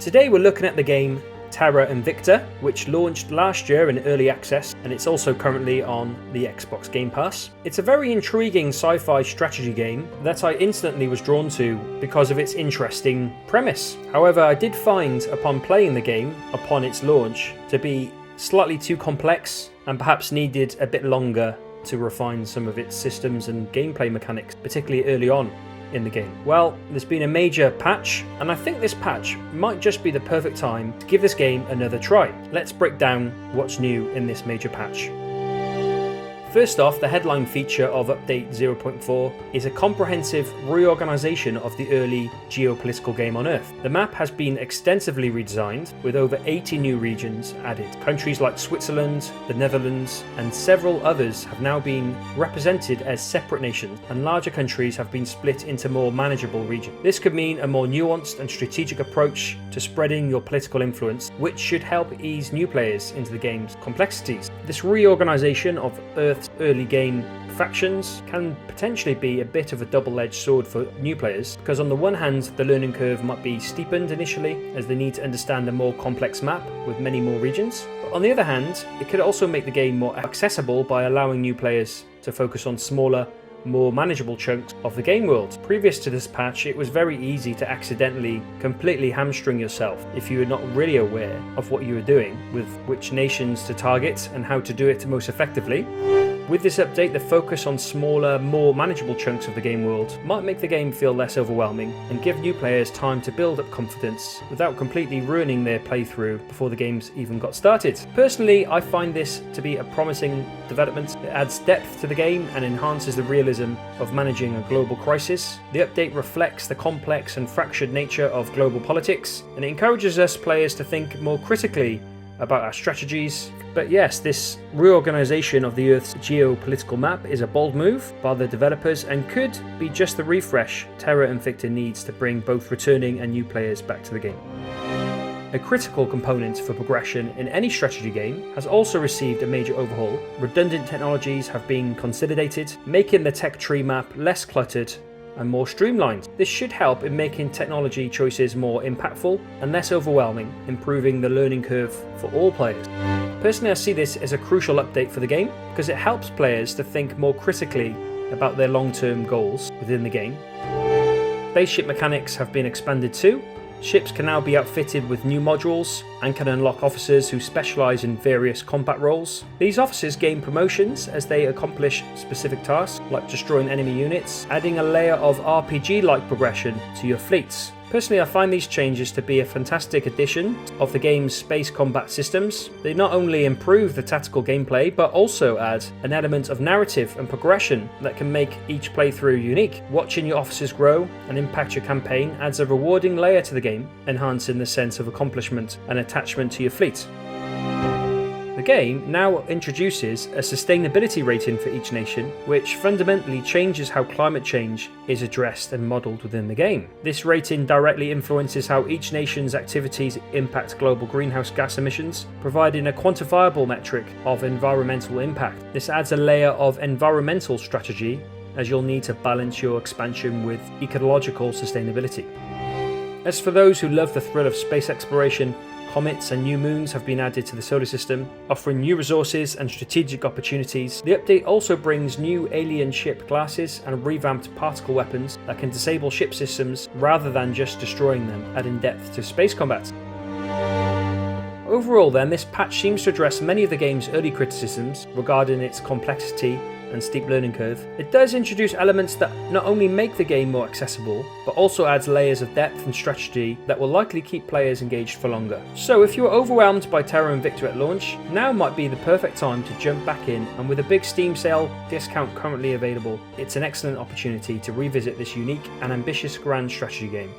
Today we're looking at the game Terra Invicta, which launched last year in early access, and it's also currently on the Xbox Game Pass. It's a very intriguing sci-fi strategy game that I instantly was drawn to because of its interesting premise. However, I did find upon playing the game upon its launch to be slightly too complex and perhaps needed a bit longer to refine some of its systems and gameplay mechanics, particularly early on in the game. Well, there's been a major patch, and I think this patch might just be the perfect time to give this game another try. Let's break down what's new in this major patch. First off, the headline feature of Update 0.4 is a comprehensive reorganisation of the early geopolitical game on Earth. The map has been extensively redesigned, with over 80 new regions added. Countries like Switzerland, the Netherlands, and several others have now been represented as separate nations, and larger countries have been split into more manageable regions. This could mean a more nuanced and strategic approach to spreading your political influence, which should help ease new players into the game's complexities. This reorganisation of Earth's early game factions can potentially be a bit of a double-edged sword for new players, because on the one hand the learning curve might be steepened initially as they need to understand a more complex map with many more regions, but on the other hand it could also make the game more accessible by allowing new players to focus on smaller, more manageable chunks of the game world. Previous to this patch, it was very easy to accidentally completely hamstring yourself if you were not really aware of what you were doing, with which nations to target and how to do it most effectively. With this update, the focus on smaller, more manageable chunks of the game world might make the game feel less overwhelming and give new players time to build up confidence without completely ruining their playthrough before the game's even got started. Personally, I find this to be a promising development. It adds depth to the game and enhances the realism of managing a global crisis. The update reflects the complex and fractured nature of global politics, and it encourages us players to think more critically about our strategies. But yes, this reorganisation of the Earth's geopolitical map is a bold move by the developers and could be just the refresh Terra Invicta needs to bring both returning and new players back to the game. A critical component for progression in any strategy game has also received a major overhaul. Redundant technologies have been consolidated, making the tech tree map less cluttered and more streamlined. This should help in making technology choices more impactful and less overwhelming, improving the learning curve for all players. Personally, I see this as a crucial update for the game because it helps players to think more critically about their long-term goals within the game. Spaceship mechanics have been expanded too. Ships can now be outfitted with new modules and can unlock officers who specialise in various combat roles. These officers gain promotions as they accomplish specific tasks, like destroying enemy units, adding a layer of RPG-like progression to your fleets. Personally, I find these changes to be a fantastic addition of the game's space combat systems. They not only improve the tactical gameplay, but also add an element of narrative and progression that can make each playthrough unique. Watching your officers grow and impact your campaign adds a rewarding layer to the game, enhancing the sense of accomplishment and attachment to your fleet. The game now introduces a sustainability rating for each nation, which fundamentally changes how climate change is addressed and modelled within the game. This rating directly influences how each nation's activities impact global greenhouse gas emissions, providing a quantifiable metric of environmental impact. This adds a layer of environmental strategy, as you'll need to balance your expansion with ecological sustainability. As for those who love the thrill of space exploration, comets and new moons have been added to the solar system, offering new resources and strategic opportunities. The update also brings new alien ship classes and revamped particle weapons that can disable ship systems rather than just destroying them, adding depth to space combat. Overall then, this patch seems to address many of the game's early criticisms regarding its complexity and steep learning curve. It does introduce elements that not only make the game more accessible, but also adds layers of depth and strategy that will likely keep players engaged for longer. So if you were overwhelmed by Terra Invicta at launch, now might be the perfect time to jump back in, and with a big Steam sale discount currently available, it's an excellent opportunity to revisit this unique and ambitious grand strategy game.